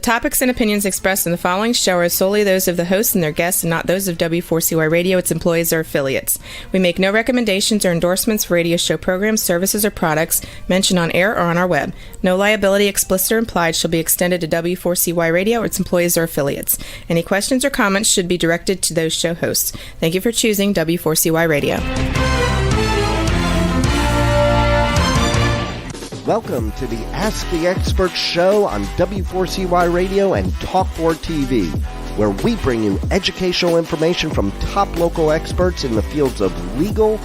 topics and opinions expressed in the following show are solely those of the hosts and their guests and not those of W4CY Radio, its employees, or affiliates. We make no recommendations or endorsements for radio show programs, services, or products mentioned on air or on our web. No liability, explicit or implied, shall be extended to W4CY Radio or its employees or affiliates. Any questions or comments should be directed to those show hosts. Thank you for choosing W4CY Radio. Welcome to the Ask the Expert show on W4CY Radio and Talk4 TV, where we bring you educational information from top local experts in the fields of legal,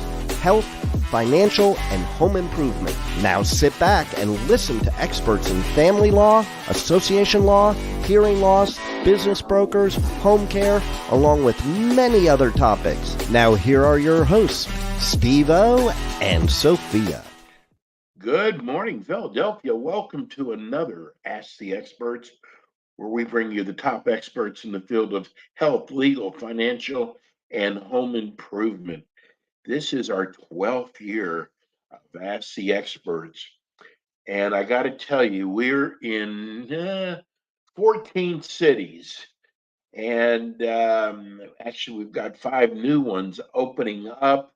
health, financial, and home improvement. Now sit back and listen to experts in family law, association law, hearing loss, business brokers, home care, along with many other topics. Now here are your hosts, Steve-O and Sophia. Good morning, Philadelphia. Welcome to another Ask the Experts, where we bring you the top experts in the field of health, legal, financial, and home improvement. This is our 12th year of Ask the Experts. And I got to tell you, we're in 14 cities. And actually, we've got 5 new ones opening up.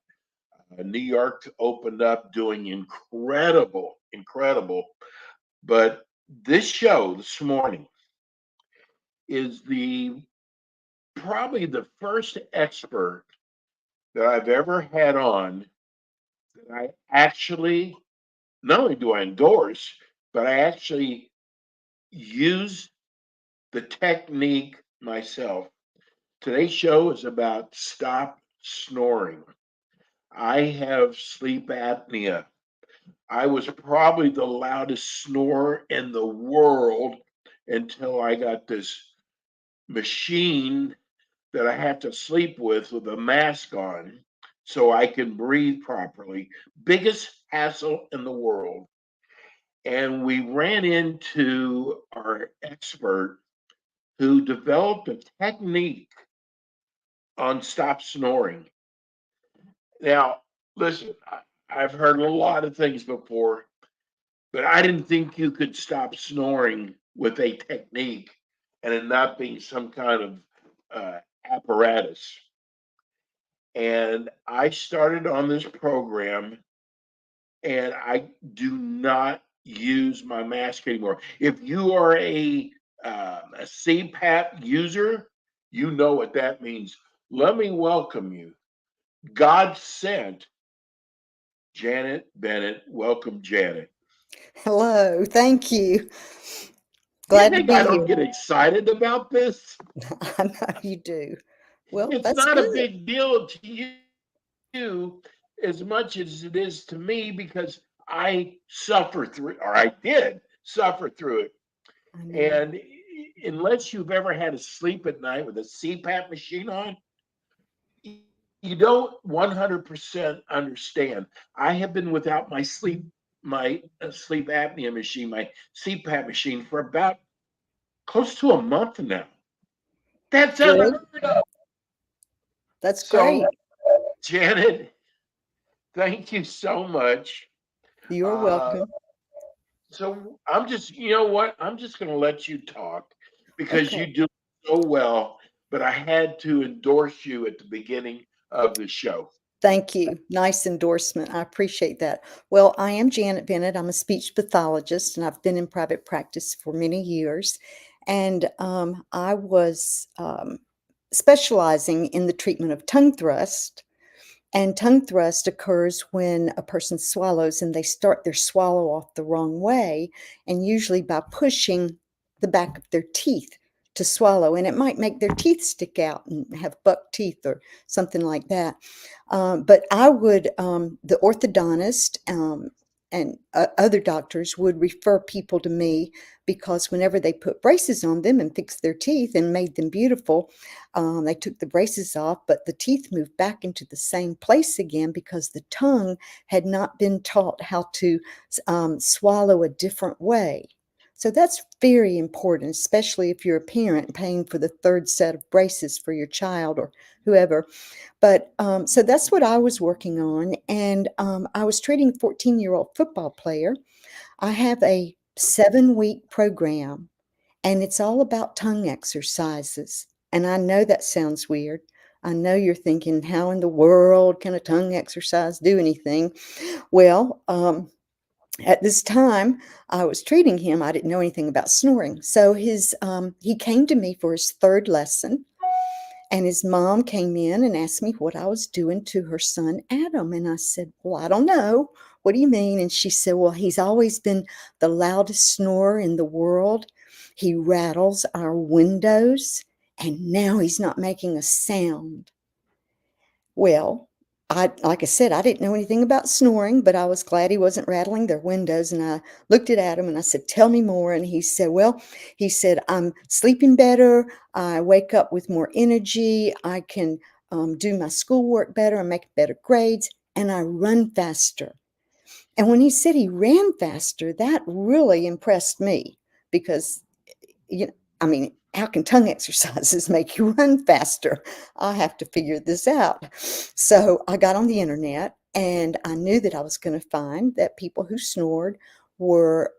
New York opened up doing incredible. But this show this morning is probably the first expert that I've ever had on that I actually, not only do I endorse, but I actually use the technique myself. Today's show is about stop snoring. I have sleep apnea. I was probably the loudest snorer in the world until I got this machine that I have to sleep with a mask on so I can breathe properly. Biggest hassle in the world. And we ran into our expert who developed a technique on stop snoring. Now, listen, I've heard a lot of things before, but I didn't think you could stop snoring with a technique and it not being some kind of apparatus. And I started on this program and I do not use my mask anymore. If you are a CPAP user, you know what that means. Let me welcome you. God sent Janet Bennett. Welcome, Janet. Hello, thank you. Glad to be here. I don't get excited about this. I know you do. Well, it's that's not good. A big deal to you as much as it is to me because I suffer through, or I did suffer through it. And unless you've ever had to sleep at night with a CPAP machine on, you don't 100% understand. I have been without my sleep apnea machine, my CPAP machine, for about close to a month now. That's unheard of. That's great. Janet, thank you so much. You're welcome. So I'm just, you know what? I'm just going to let you talk because you do so well, but I had to endorse you at the beginning of the show. Thank you. Nice endorsement. I appreciate that. Well, I am Janet Bennett. I'm a speech pathologist, and I've been in private practice for many years. And I was specializing in the treatment of tongue thrust. And tongue thrust occurs when a person swallows and they start their swallow off the wrong way, and usually by pushing the back of their teeth to swallow, and it might make their teeth stick out and have buck teeth or something like that. But I would, the orthodontist and other doctors would refer people to me because whenever they put braces on them and fixed their teeth and made them beautiful, they took the braces off, but the teeth moved back into the same place again because the tongue had not been taught how to swallow a different way. So that's very important, especially if you're a parent paying for the 3rd set of braces for your child or whoever. But so that's what I was working on. And I was treating a 14-year-old football player. I have a 7-week program. and it's all about tongue exercises. And I know that sounds weird. I know you're thinking, how in the world can a tongue exercise do anything? Well, at this time I was treating him, I didn't know anything about snoring. So he came to me for his third lesson, and his mom came in and asked me what I was doing to her son, Adam. And I said, well, I don't know. What do you mean? And she said, well, he's always been the loudest snorer in the world. He rattles our windows, and now he's not making a sound. Well, like I said, I didn't know anything about snoring, but I was glad he wasn't rattling their windows. And I looked at Adam and I said, tell me more. And he said, well, I'm sleeping better. I wake up with more energy. I can do my schoolwork better. I make better grades, and I run faster. And when he said he ran faster, that really impressed me because, I mean, how can tongue exercises make you run faster? I have to figure this out. So I got on the internet, and I knew that I was going to find that people who snored were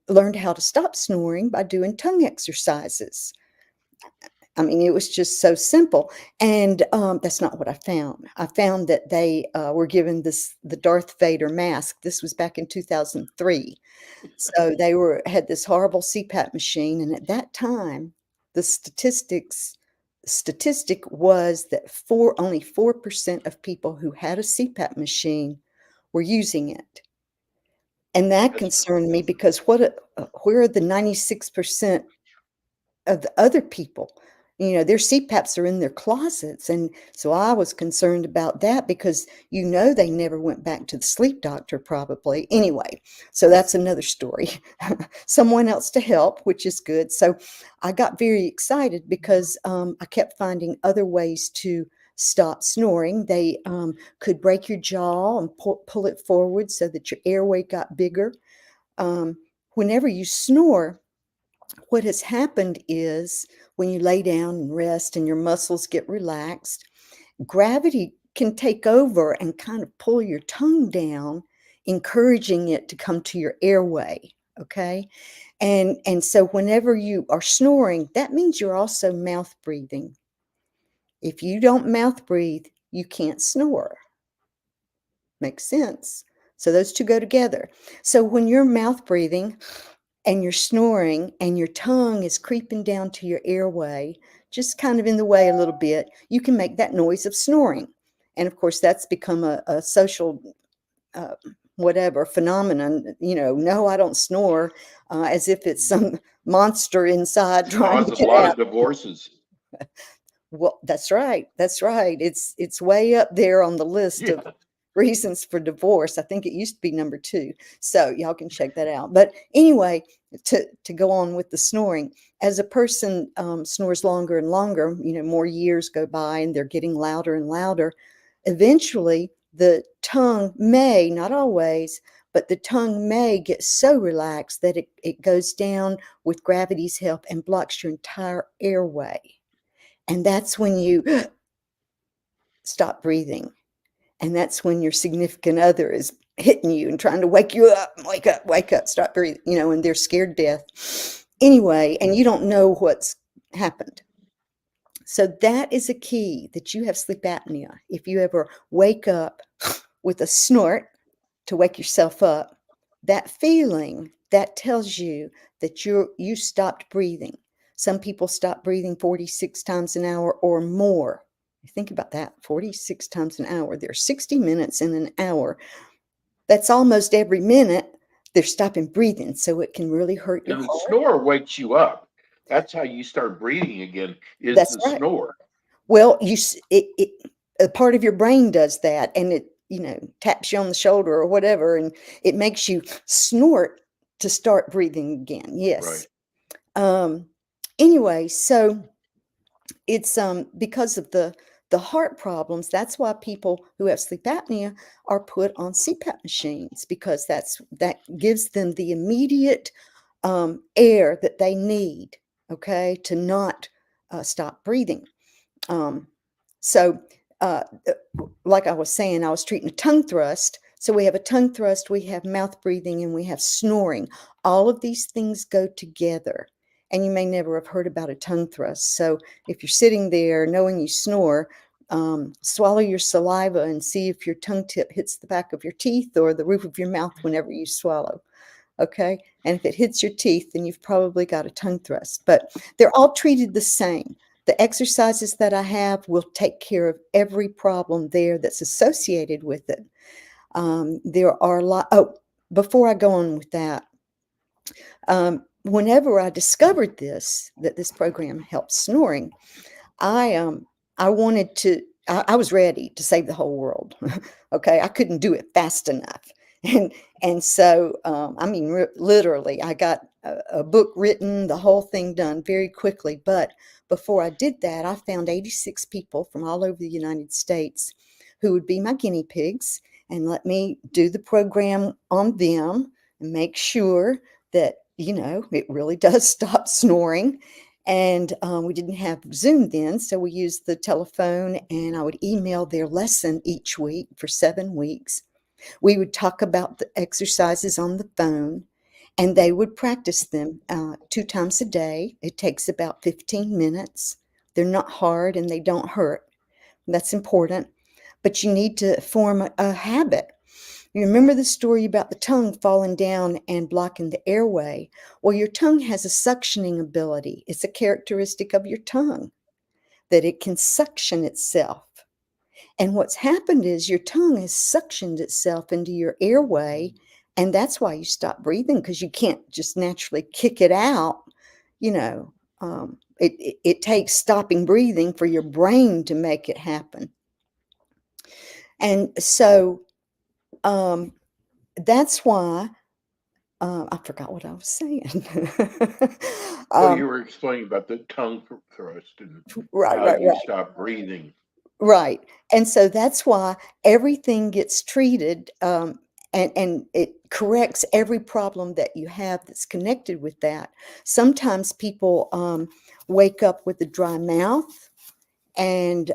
learned how to stop snoring by doing tongue exercises. I mean, it was just so simple. And that's not what I found. I found that they were given the Darth Vader mask. This was back in 2003. So they had this horrible CPAP machine. And at that time, the statistic was that only 4% of people who had a CPAP machine were using it. And that concerned me because where are the 96% of the other people? Their CPAPs are in their closets. And so I was concerned about that because, they never went back to the sleep doctor probably. Anyway, so that's another story. Someone else to help, which is good. So I got very excited because I kept finding other ways to stop snoring. They could break your jaw and pull it forward so that your airway got bigger. Whenever you snore, what has happened is when you lay down and rest and your muscles get relaxed, gravity can take over and kind of pull your tongue down, encouraging it to come to your airway. Okay. And so whenever you are snoring, that means you're also mouth breathing. If you don't mouth breathe, you can't snore. Makes sense. So those two go together. So when you're mouth breathing, and you're snoring and your tongue is creeping down to your airway, just kind of in the way a little bit, you can make that noise of snoring. And of course, that's become a social phenomenon. No, I don't snore, as if it's some monster inside trying to Cause a get lot out. of divorces. Well, that's right. That's right. It's way up there on the list of reasons for divorce. I think it used to be number 2. So y'all can check that out. But anyway, to go on with the snoring, as a person snores longer and longer, more years go by and they're getting louder and louder. Eventually, the tongue may, not always, but the tongue may get so relaxed that it goes down with gravity's help and blocks your entire airway. And that's when you stop breathing. And that's when your significant other is hitting you and trying to wake you up, wake up, stop breathing, and they're scared to death. Anyway, and you don't know what's happened. So that is a key, that you have sleep apnea. If you ever wake up with a snort to wake yourself up, that feeling, that tells you that you stopped breathing. Some people stop breathing 46 times an hour or more. Think about that, 46 times an hour. There are 60 minutes in an hour. That's almost every minute they're stopping breathing, so it can really hurt your And the heart. snore wakes you up. That's how you start breathing again, is That's the right. snore. Well, a part of your brain does that, and it, taps you on the shoulder or whatever, and it makes you snort to start breathing again. Yes. Right. Anyway, so it's because of the heart problems. That's why people who have sleep apnea are put on CPAP machines, because that gives them the immediate air that they need, okay, to not stop breathing. So like I was saying, I was treating a tongue thrust. So we have a tongue thrust, we have mouth breathing, and we have snoring. All of these things go together. and you may never have heard about a tongue thrust. So if you're sitting there knowing you snore, swallow your saliva and see if your tongue tip hits the back of your teeth or the roof of your mouth whenever you swallow. Okay. And if it hits your teeth, then you've probably got a tongue thrust. But they're all treated the same. The exercises that I have will take care of every problem there that's associated with it. There are a lot. Oh, before I go on with that, whenever I discovered that this program helps snoring, I I wanted to. I was ready to save the whole world. Okay, I couldn't do it fast enough, and so I mean, literally, I got a book written, the whole thing done very quickly. But before I did that, I found 86 people from all over the United States who would be my guinea pigs and let me do the program on them and make sure that it really does stop snoring. And we didn't have Zoom then, so we used the telephone, and I would email their lesson each week for 7 weeks. We would talk about the exercises on the phone, and they would practice them 2 times a day. It takes about 15 minutes. They're not hard and they don't hurt. That's important. But you need to form a habit. You remember the story about the tongue falling down and blocking the airway? Well, your tongue has a suctioning ability. It's a characteristic of your tongue that it can suction itself. And what's happened is your tongue has suctioned itself into your airway, and that's why you stop breathing, because you can't just naturally kick it out. It takes stopping breathing for your brain to make it happen. And so that's why I forgot what I was saying. Well, you were explaining about the tongue thrust and Right, how right, you right. stop breathing. Right. And so that's why everything gets treated, and it corrects every problem that you have that's connected with that. Sometimes people wake up with a dry mouth and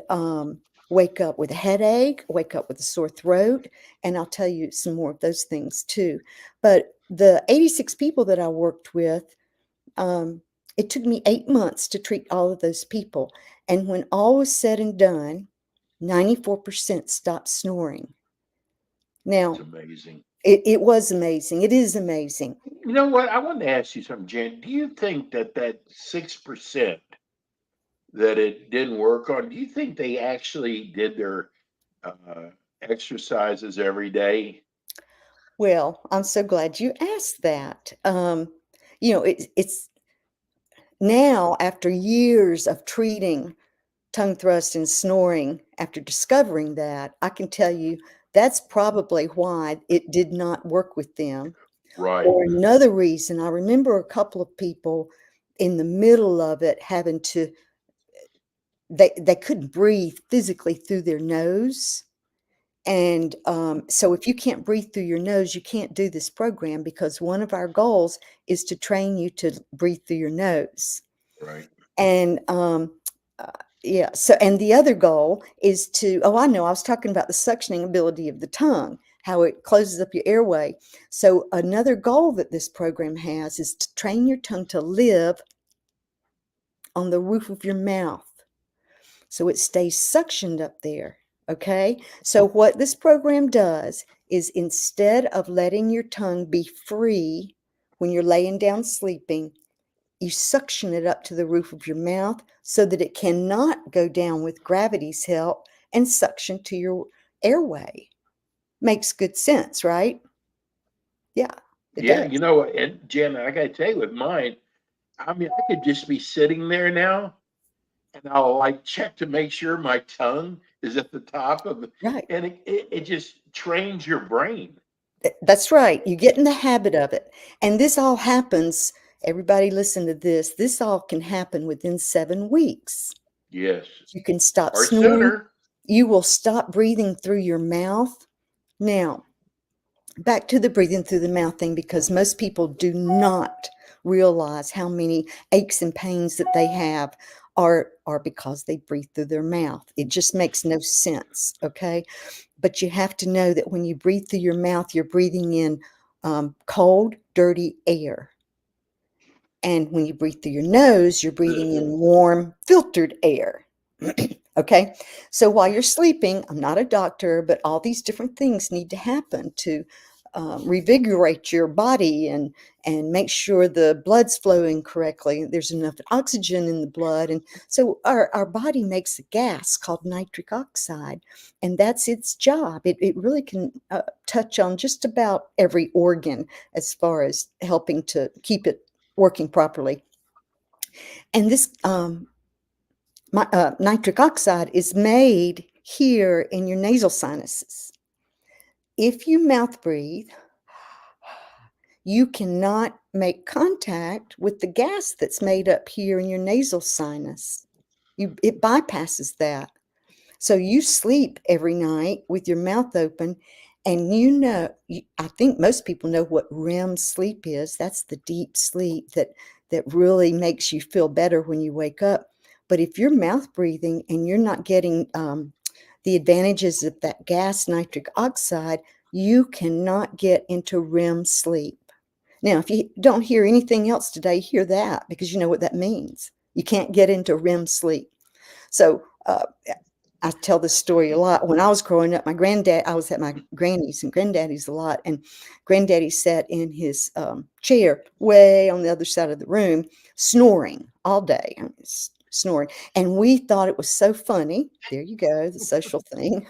wake up with a headache, wake up with a sore throat, and I'll tell you some more of those things too. But the 86 people that I worked with, it took me 8 months to treat all of those people. And when all was said and done, 94% stopped snoring. It's Now, amazing. it was amazing. It is amazing. You know what? I wanted to ask you something, Jan. Do you think that 6% that it didn't work on, do you think they actually did their uh, exercises every day? Well, I'm so glad you asked that. It's now, after years of treating tongue thrust and snoring, after discovering that, I can tell you that's probably why it did not work with them. Right, Or another reason, I remember a couple of people in the middle of it having to, they couldn't breathe physically through their nose. And so if you can't breathe through your nose, you can't do this program, because one of our goals is to train you to breathe through your nose. right. And uh, yeah, so, and the other goal is to, oh, I know, I was talking about the suctioning ability of the tongue, how it closes up your airway. So another goal that this program has is to train your tongue to live on the roof of your mouth, so it stays suctioned up there. Okay, so what this program does is, instead of letting your tongue be free when you're laying down sleeping, you suction it up to the roof of your mouth so that it cannot go down with gravity's help and suction to your airway. Makes good sense, right? Yeah, it Yeah, does. you know, and Jan, I gotta tell you, with mine, I mean, I could just be sitting there now, and I'll like check to make sure my tongue is at the top of it, Right. and it just trains your brain. That's right. You get in the habit of it. And this all happens, everybody listen to this. This all can happen within 7 weeks. Yes, You can stop or snoring. sooner. You will stop breathing through your mouth. Now, back to the breathing through the mouth thing, because most people do not realize how many aches and pains that they have are because they breathe through their mouth. It just makes no sense, okay? But you have to know that when you breathe through your mouth, you're breathing in cold, dirty air. And when you breathe through your nose, you're breathing in warm, filtered air. Okay, so while you're sleeping, I'm not a doctor, but all these different things need to happen to revigorate your body and make sure the blood's flowing correctly. There's enough oxygen in the blood. And so our body makes a gas called nitric oxide, and that's its job. It really can touch on just about every organ as far as helping to keep it working properly. And this nitric oxide is made here in your nasal sinuses. If you mouth breathe, you cannot make contact with the gas that's made up here in your nasal sinus. It bypasses that. So you sleep every night with your mouth open, and I think most people know what REM sleep is. That's the deep sleep that really makes you feel better when you wake up. But if you're mouth breathing and you're not getting the advantages of that gas, nitric oxide, you cannot get into REM sleep. Now, if you don't hear anything else today, hear that, because you know what that means. You can't get into REM sleep. So I tell this story a lot. When I was growing up, I was at my granny's and granddaddy's a lot, and granddaddy sat in his chair way on the other side of the room, snoring all day, snoring. And we thought it was so funny. There you go, the social thing.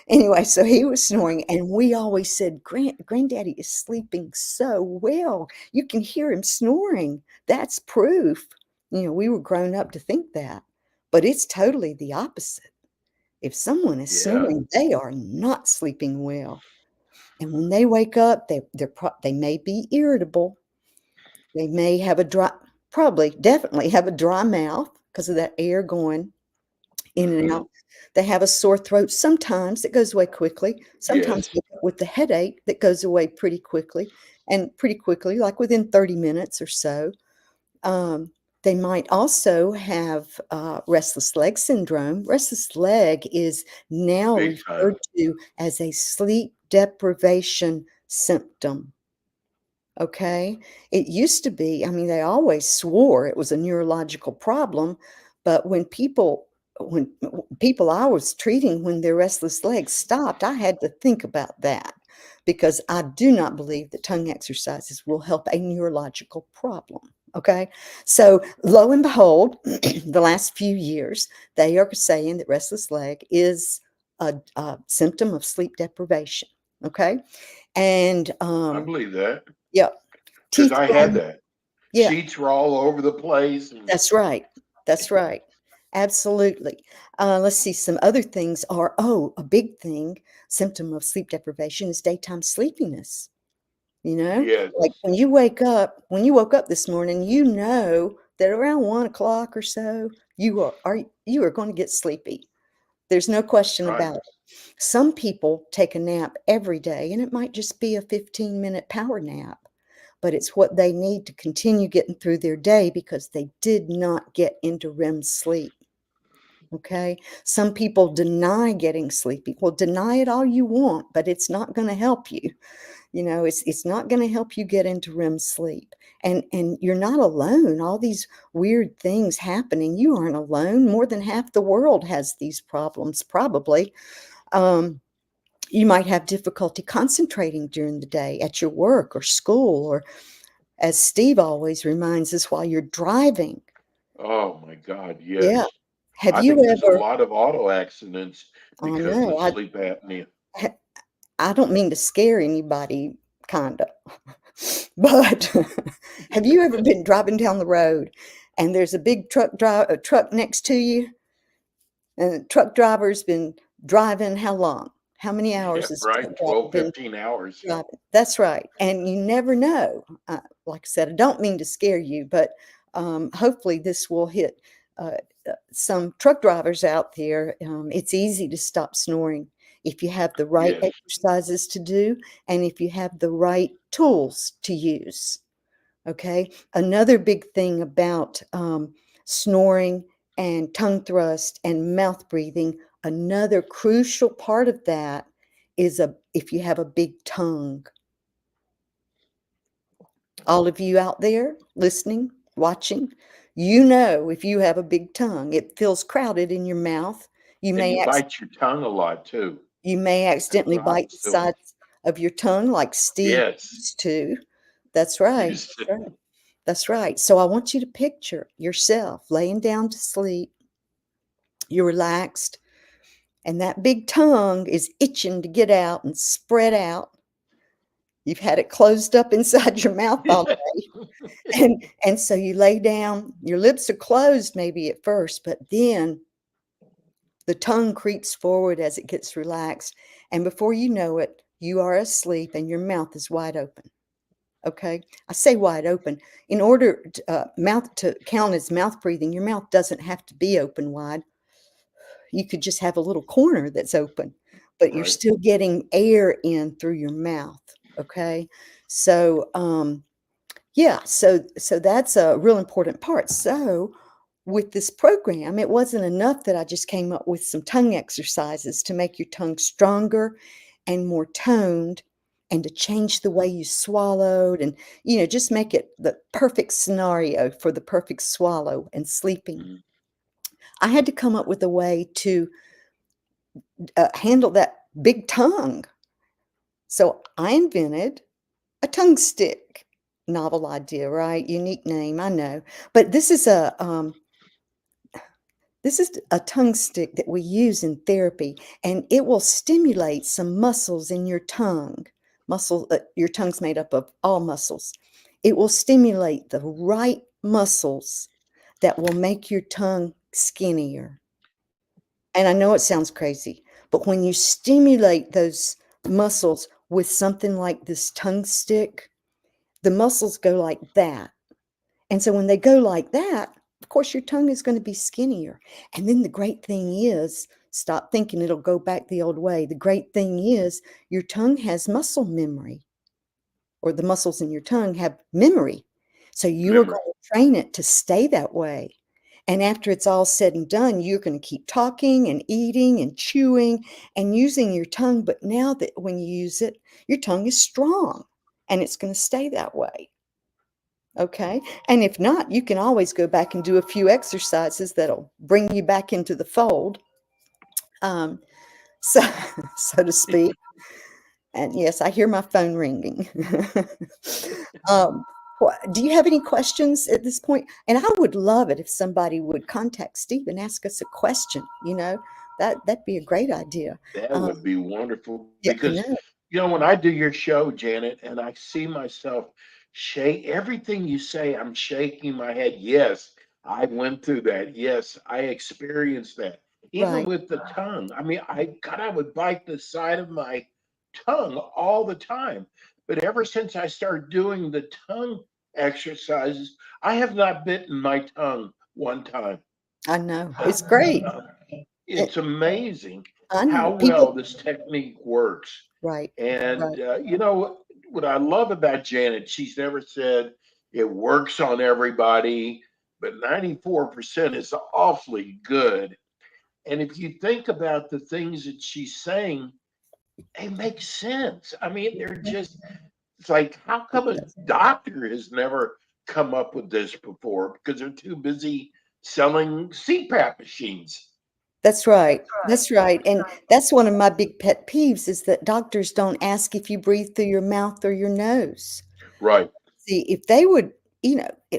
Anyway, so he was snoring, and we always said, Granddaddy is sleeping so well. You can hear him snoring. That's proof. We were grown up to think that. But it's totally the opposite. If someone is Yeah. snoring, they are not sleeping well. And when they wake up, they may be irritable. They may have definitely have a dry mouth because of that air going in and out. They have a sore throat sometimes that goes away quickly. Sometimes Yes. with the headache that goes away pretty quickly, like within 30 minutes or so. They might also have restless leg syndrome. Restless leg is now Big time. referred to as a sleep deprivation symptom. Okay. It used to be, they always swore it was a neurological problem, but when people I was treating, when their restless legs stopped, I had to think about that, because I do not believe that tongue exercises will help a neurological problem. Okay. So lo and behold, the last few years, they are saying that restless leg is a symptom of sleep deprivation. Okay. And I believe that yep. because Teeth I had going, that. yeah, Sheets were all over the place. And that's right. That's right. Absolutely. Let's see, some other things are, a big thing, symptom of sleep deprivation is daytime sleepiness. yes, Like when you woke up this morning, that around 1 o'clock or so, you are going to get sleepy. There's no question right. about it. Some people take a nap every day, and it might just be a 15-minute power nap, but it's what they need to continue getting through their day because they did not get into REM sleep. Okay. Some people deny getting sleepy. Well, deny it all you want, but it's not going to help you. It's not going to help you get into REM sleep. And you're not alone. All these weird things happening, you aren't alone. More than half the world has these problems, probably. You might have difficulty concentrating during the day at your work or school, or as Steve always reminds us, while you're driving. Oh my God, Yeah. yes. Have I you think there's a ever, lot of auto accidents I because know, of sleep apnea. I don't mean to scare anybody, kind of, but have you ever been driving down the road and there's a big truck next to you, and the truck driver's been driving how long? How many Yeah, hours has the right. truck driver 12, been 15 hours. driving? That's right. And you never know. Like I said, I don't mean to scare you, but hopefully this will hit uh, some truck drivers out there. It's easy to stop snoring if you have the right Yes. exercises to do and if you have the right tools to use. Okay. Another big thing about snoring and tongue thrust and mouth breathing, another crucial part of that is if you have a big tongue. All of you out there listening, watching, you know if you have a big tongue, it feels crowded in your mouth. You And may you bite your tongue a lot too. That's accidentally what I bite the was doing. sides of your tongue like Steve Yes. used to. That's right. Used That's to. right. That's right. So I want you to picture yourself laying down to sleep. You're relaxed, and that big tongue is itching to get out and spread out. You've had it closed up inside your mouth all day. And so you lay down, your lips are closed maybe at first, but then the tongue creeps forward as it gets relaxed, and before you know it, you are asleep and your mouth is wide open. Okay? I say wide open. In order mouth to count as mouth breathing, your mouth doesn't have to be open wide. You could just have a little corner that's open, but you're Right. still getting air in through your mouth. Okay? So, yeah, so that's a real important part. So with this program, it wasn't enough that I just came up with some tongue exercises to make your tongue stronger and more toned and to change the way you swallowed and just make it the perfect scenario for the perfect swallow and sleeping. Mhm. I had to come up with a way to handle that big tongue. So I invented a tongue stick. Novel idea, right? Unique name, I know. But this is a tongue stick that we use in therapy, and it will stimulate some muscles in your tongue. Your tongue's made up of all muscles. It will stimulate the right muscles that will make your tongue skinnier. And I know it sounds crazy, but when you stimulate those muscles with something like this tongue stick, the muscles go like that. And so when they go like that, of course, your tongue is going to be skinnier. And then the great thing is, stop thinking it'll go back the old way. The great thing is, your tongue has muscle memory, or the muscles in your tongue have memory. So you are Memory. going to train it to stay that way. And after it's all said and done, you're going to keep talking and eating and chewing and using your tongue. But now that when you use it, your tongue is strong and it's going to stay that way. Okay. And if not, you can always go back and do a few exercises that'll bring you back into the fold, um, so, so to speak. And yes, I hear my phone ringing. um, do you have any questions at this point? And I would love it if somebody would contact Steve and ask us a question. That'd be a great idea. That Um, would be wonderful yeah, I because, know. when I do your show, Janet, and I see myself shake everything you say, I'm shaking my head. Yes, I went through that. Yes, I experienced that. Even Right. with the tongue. I mean, I would bite the side of my tongue all the time. But ever since I started doing the tongue exercises, I have not bitten my tongue one time. I know. It's great. It's amazing I know. how well People, this technique works. right. And Right. what I love about Janet, she's never said it works on everybody, but 94% is awfully good. And if you think about the things that she's saying, they make sense. I mean, it's like, how It come a does. doctor has never come up with this before? Because they're too busy selling CPAP machines. That's right. That's right. And that's one of my big pet peeves is that doctors don't ask if you breathe through your mouth or your nose. Right. See, if they would,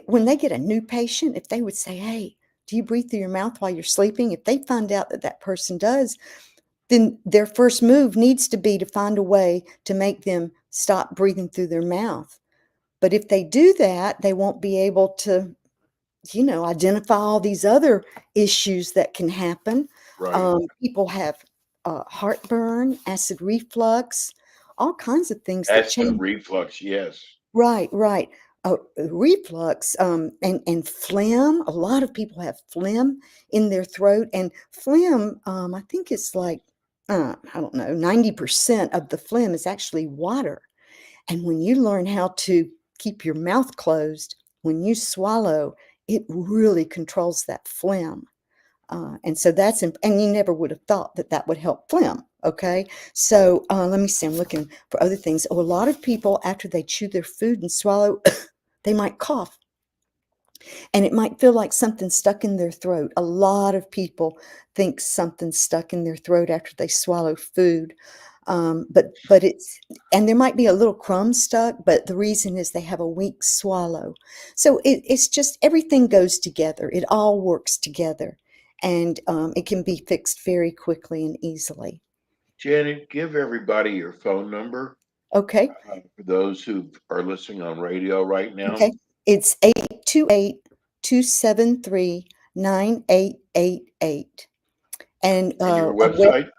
when they get a new patient, if they would say, "Hey, do you breathe through your mouth while you're sleeping?" If they find out that that person does, then their first move needs to be to find a way to make them stop breathing through their mouth. But if they do that, they won't be able to identify all these other issues that can happen. Right. People have heartburn, acid reflux, all kinds of things that Acid change. reflux, yes. Right, right. Reflux and phlegm. A lot of people have phlegm in their throat, and phlegm. I think it's like I don't know, 90% of the phlegm is actually water. And when you learn how to keep your mouth closed when you swallow, it really controls that phlegm. And so and you never would have thought that that would help phlegm. Okay, so let me see. I'm looking for other things. Oh, a lot of people, after they chew their food and swallow, they might cough, and it might feel like something's stuck in their throat. A lot of people think something's stuck in their throat after they swallow food. But it's, and there might be a little crumb stuck, but the reason is they have a weak swallow. So it's just everything goes together. It all works together, and it can be fixed very quickly and easily. Janet, give everybody your phone number Okay. for those who are listening on radio right now. Okay. It's 828-273-9888. And And your website?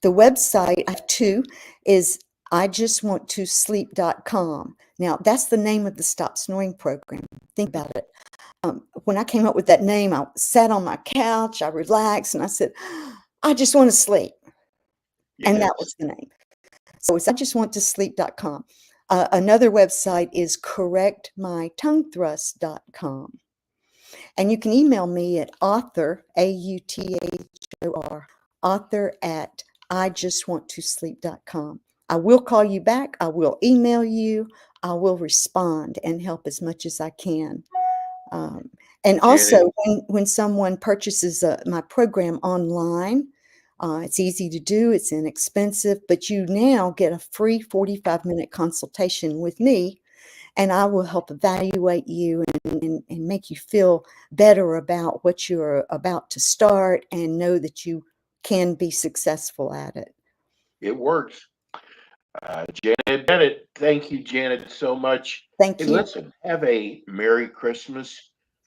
the website I have two is ijustwanttosleep.com. Now, that's the name of the Stop Snoring program. Think about it. When I came up with that name, I sat on my couch, I relaxed, and I said, I just want to sleep. And that was the name. So it's ijustwanttosleep.com. Another website is correctmytonguethrust.com. And you can email me at author, AUTHOR, author at ijustwanttosleep.com. I will call you back. I will email you. I will respond and help as much as I can. And also, when someone purchases my program online, it's easy to do, it's inexpensive, but you now get a free 45-minute consultation with me, and I will help evaluate you and make you feel better about what you're about to start and know that you can be successful at it. It works. Janet Bennett, thank you, Janet, so much. Thank Hey, you. listen, have a Merry Christmas,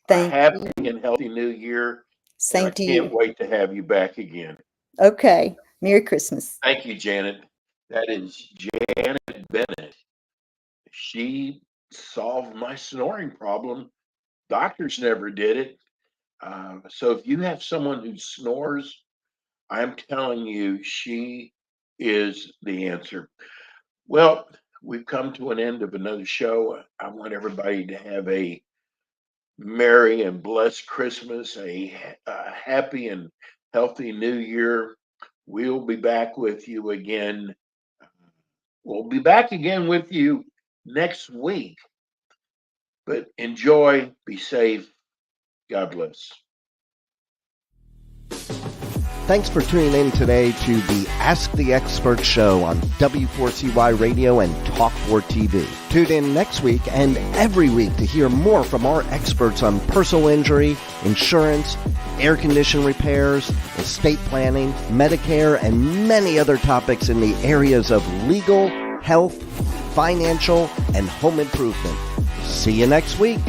a Thank happy you. and healthy New Year. And Same I to can't you. wait to have you back again. Okay. Merry Christmas. Thank you, Janet. That is Janet Bennett. She solved my snoring problem. Doctors never did it. So if you have someone who snores, I'm telling you, she is the answer. Well, we've come to an end of another show. I want everybody to have a merry and blessed Christmas, a happy and healthy New Year. We'll be back with you again. We'll be back again with you next week. But enjoy, be safe. God bless. Thanks for tuning in today to the Ask the Expert show on W4CY Radio and Talk4 TV. Tune in next week and every week to hear more from our experts on personal injury, insurance, air condition repairs, estate planning, Medicare, and many other topics in the areas of legal, health, financial, and home improvement. See you next week.